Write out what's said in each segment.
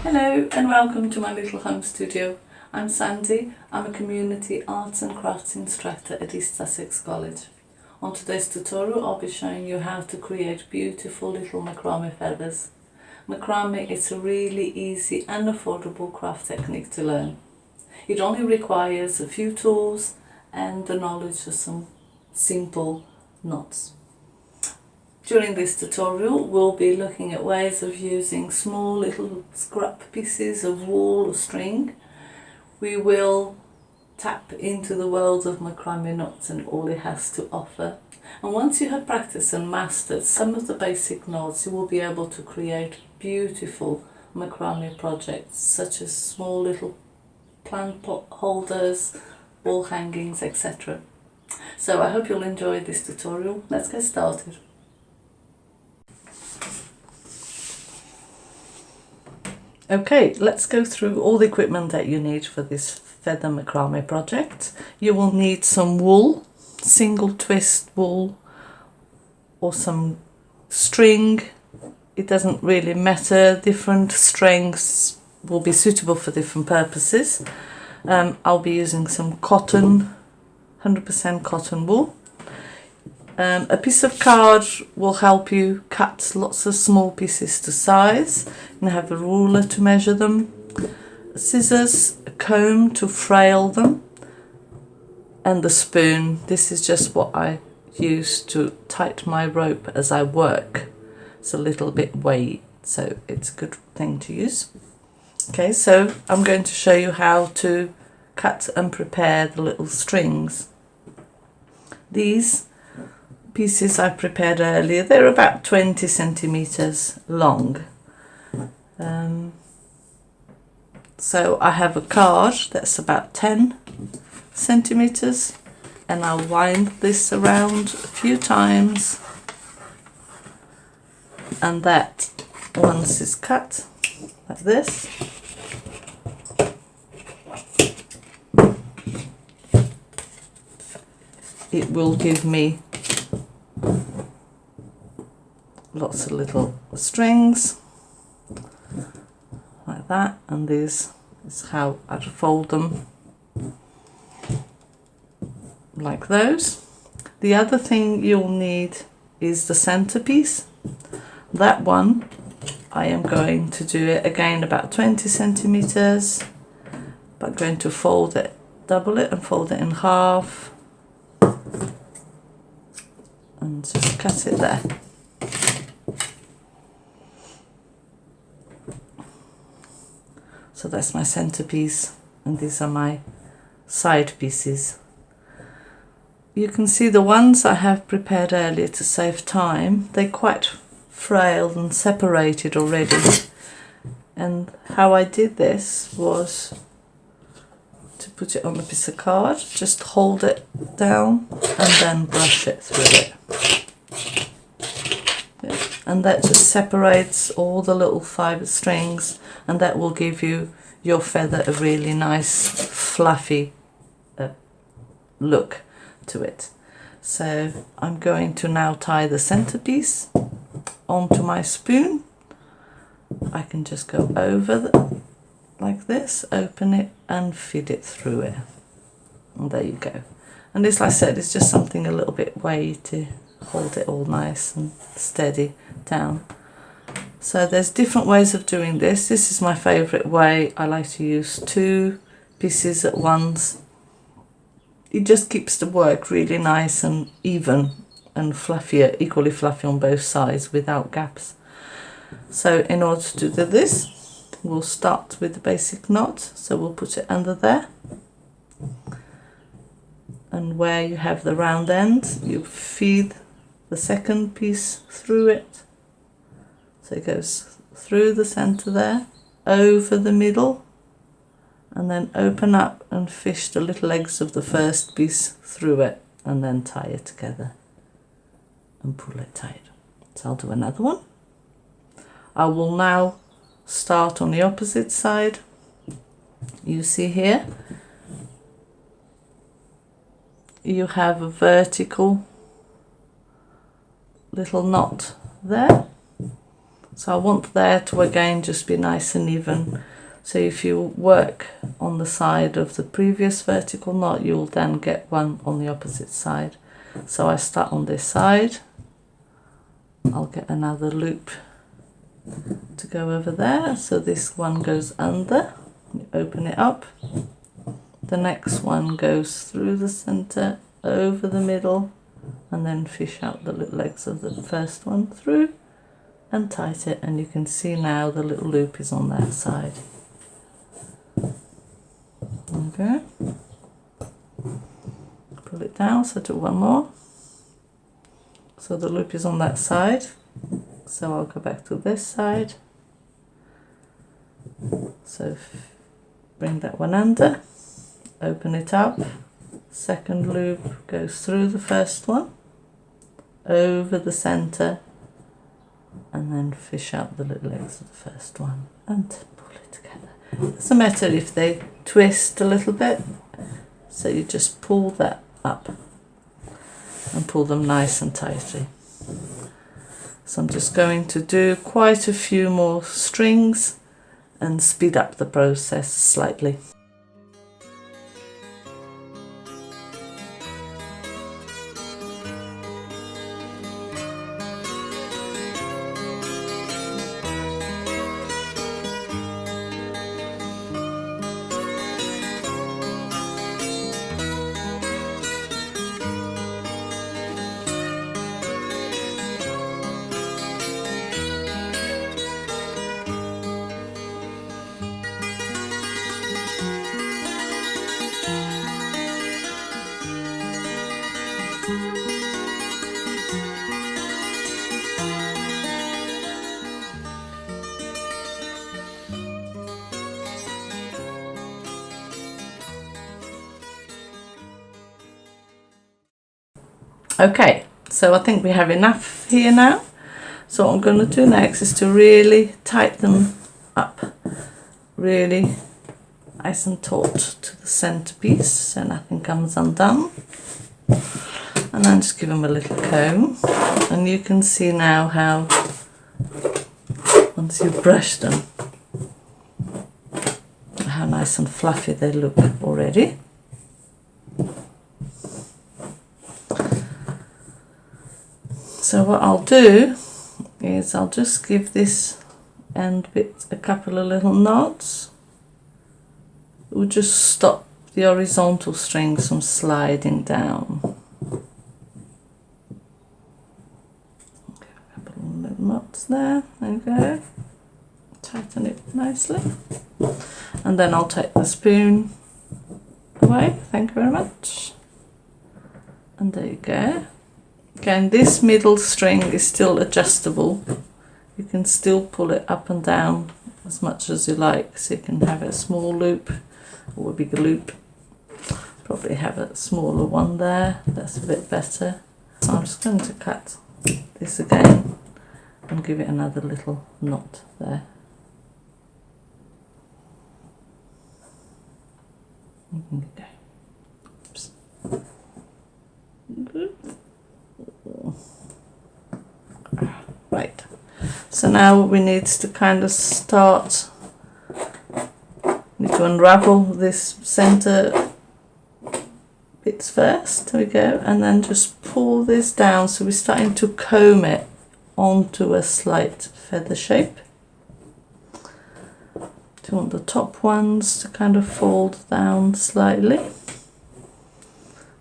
Hello and welcome to my little home studio. I'm Sandy. I'm a community arts and crafts instructor at East Sussex College. On today's tutorial I'll be showing you how to create beautiful little macrame feathers. Macrame is a really easy and affordable craft technique to learn. It only requires a few tools and the knowledge of some simple knots. During this tutorial we'll be looking at ways of using small little scrap pieces of wool or string. We will tap into the world of macrame knots and all it has to offer. And once you have practiced and mastered some of the basic knots, you will be able to create beautiful macrame projects such as small little plant pot holders, wall hangings, etc. So I hope you'll enjoy this tutorial. Let's get started. Okay, let's go through all the equipment that you need for this feather macrame project. You will need some wool, single twist wool, or some string. It doesn't really matter, different strengths will be suitable for different purposes. I'll be using some cotton, 100% cotton wool. A piece of card will help you cut lots of small pieces to size and have a ruler to measure them, scissors, a comb to frail them, and the spoon. This is just what I use to tighten my rope as I work. It's a little bit weighty, so it's a good thing to use. Okay, so I'm going to show you how to cut and prepare the little strings. These pieces I prepared earlier, they're about 20 centimeters long. So I have a card that's about 10 centimeters, and I'll wind this around a few times, and that once it's cut like this, it will give me lots of little strings like that, and this is how I'd fold them, like those. The other thing you'll need is the centerpiece. That one I am going to do it again about 20 centimeters, but I'm going to fold it, double it and fold it in half and just cut it there. So that's my centerpiece, and these are my side pieces. You can see the ones I have prepared earlier to save time, they're quite frail and separated already. And how I did this was to put it on a piece of card, just hold it down and then brush it through it. Yeah. And that just separates all the little fibre strings, and that will give you your feather a really nice fluffy look to it. So I'm going to now tie the centerpiece onto my spoon. I can just go over like this, open it and feed it through it, and there you go. And this, like I said, is just something a little bit weighty to hold it all nice and steady down. So there's different ways of doing this. This is my favourite way. I like to use two pieces at once. It just keeps the work really nice and even and fluffier, equally fluffy on both sides without gaps. So in order to do this, we'll start with the basic knot. So we'll put it under there. And where you have the round end, you feed the second piece through it. So it goes through the center there, over the middle, and then open up and fish the little legs of the first piece through it, and then tie it together and pull it tight. So I'll do another one. I will now start on the opposite side. You see here, you have a vertical little knot there. So I want there to again just be nice and even. So if you work on the side of the previous vertical knot, you'll then get one on the opposite side. So I start on this side, I'll get another loop to go over there. So this one goes under, you open it up. The next one goes through the center, over the middle, and then fish out the little legs of the first one through and tight it, and you can see now the little loop is on that side. Okay, pull it down, so do one more. So the loop is on that side, so I'll go back to this side. So bring that one under, open it up, second loop goes through the first one, over the center, and then fish out the little legs of the first one and pull it together. It doesn't matter if they twist a little bit, so you just pull that up and pull them nice and tightly. So I'm just going to do quite a few more strings and speed up the process slightly. Okay, so I think we have enough here now. So what I'm going to do next is to really tighten them up, really nice and taut to the centerpiece so nothing comes undone. And then just give them a little comb, and you can see now how, once you brush them, how nice and fluffy they look already. So what I'll do is I'll just give this end bit a couple of little knots. It will just stop the horizontal strings from sliding down. Okay, a couple of little knots there. There you go. Tighten it nicely. And then I'll take the spoon away. Thank you very much. And there you go. Again, this middle string is still adjustable. You can still pull it up and down as much as you like, so you can have a small loop or a bigger loop. Probably have a smaller one there, that's a bit better. So I'm just going to cut this again and give it another little knot there. Okay. Oops. Good. Right, so now we need to kind of start, need to unravel this center bits first. There we go, and then just pull this down, so we're starting to comb it onto a slight feather shape. You want the top ones to kind of fold down slightly,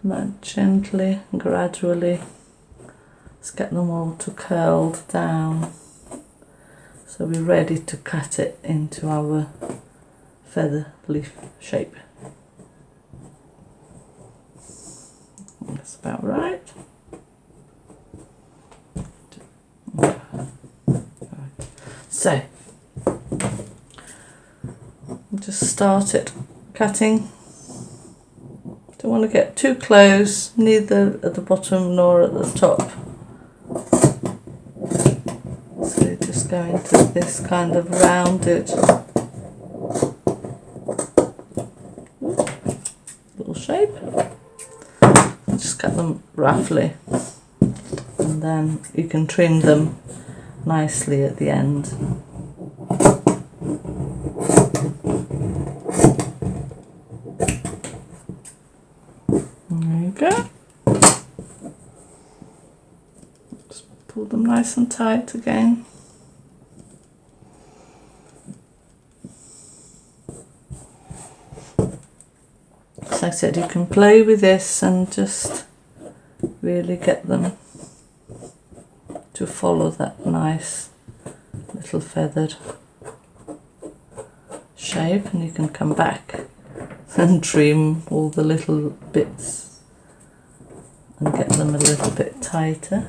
and then gently and gradually let's get them all to curled down, so we're ready to cut it into our feather leaf shape. That's about right. So just start it cutting. Don't want to get too close, neither at the bottom nor at the top. So you're just going to this kind of rounded little shape. Just cut them roughly, and then you can trim them nicely at the end. There you go. Just pull them nice and tight again. As I said, you can play with this and just really get them to follow that nice little feathered shape, and you can come back and trim all the little bits and get them a little bit tidier.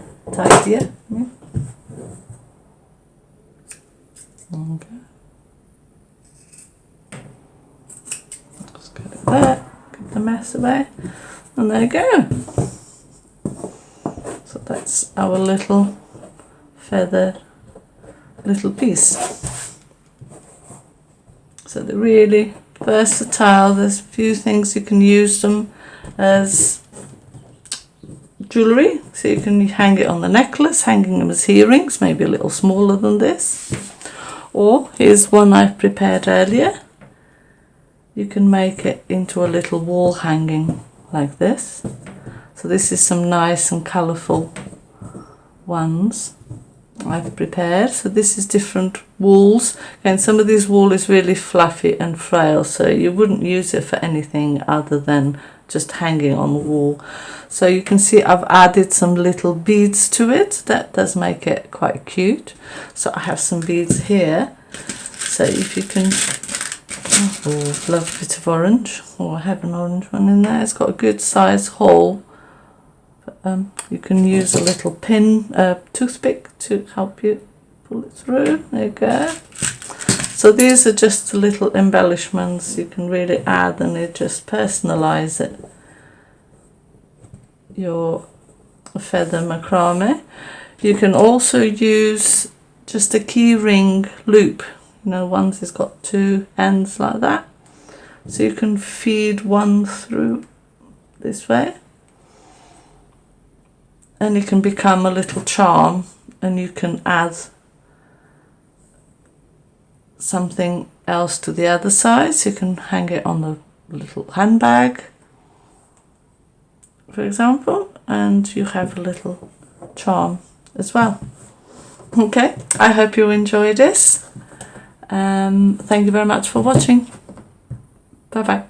Okay. Just get it there, get the mess away, and there you go. So that's our little feathered little piece. So they're really versatile. There's a few things you can use them as jewellery. So you can hang it on the necklace, hanging them as earrings, maybe a little smaller than this. Or here's one I've prepared earlier. You can make it into a little wall hanging like this. So this is some nice and colourful ones I've prepared. So this is different wools, and some of this wool is really fluffy and frail, so you wouldn't use it for anything other than just hanging on the wall. So you can see I've added some little beads to it. That does make it quite cute. So I have some beads here. So if you can, oh, love a bit of orange. Oh, I have an orange one in there. It's got a good size hole. You can use a little pin, toothpick to help you pull it through. There you go. So these are just the little embellishments you can really add, and it just personalise it, your feather macrame. You can also use just a key ring loop. You know, ones has got two ends like that. So you can feed one through this way, and it can become a little charm, and you can add something else to the other side. So you can hang it on the little handbag, for example, and you have a little charm as well. Okay, I hope you enjoyed this. Thank you very much for watching. Bye bye.